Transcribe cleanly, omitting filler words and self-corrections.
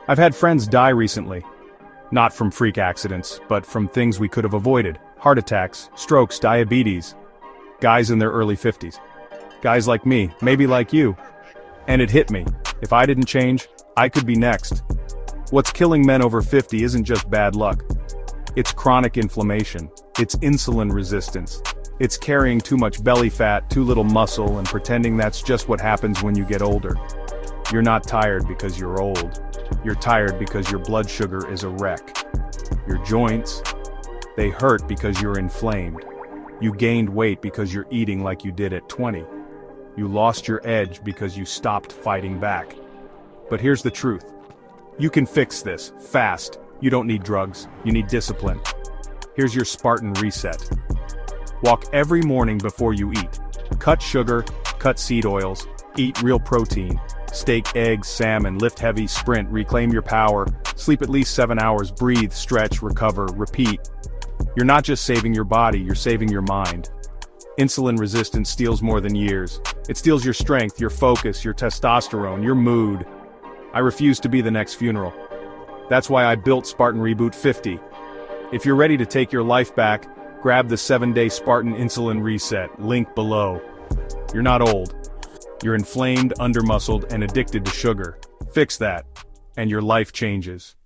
I've had friends die recently. Not from freak accidents, but from things we could have avoided. Heart attacks, strokes, diabetes. Guys in their early 50s. Guys like me, maybe like you. And it hit me. If I didn't change, I could be next. What's killing men over 50 isn't just bad luck. It's chronic inflammation. It's insulin resistance. It's carrying too much belly fat, too little muscle, and pretending that's just what happens when you get older. You're not tired because you're old. You're tired because your blood sugar is a wreck. Your joints, they hurt because you're inflamed. You gained weight because you're eating like you did at 20. You lost your edge because you stopped fighting back. But here's the truth. You can fix this, fast. You don't need drugs, you need discipline. Here's your Spartan reset. Walk every morning before you eat. Cut sugar, cut seed oils, eat real protein. Steak, eggs, salmon, lift heavy, sprint, reclaim your power, sleep at least 7 hours, breathe, stretch, recover, repeat. You're not just saving your body, you're saving your mind. Insulin resistance steals more than years. It steals your strength, your focus, your testosterone, your mood. I refuse to be the next funeral. That's why I built Spartan Reboot 50. If you're ready to take your life back, grab the 7-day Spartan Insulin Reset, link below. You're not old. You're inflamed, undermuscled, and addicted to sugar. Fix that, and your life changes.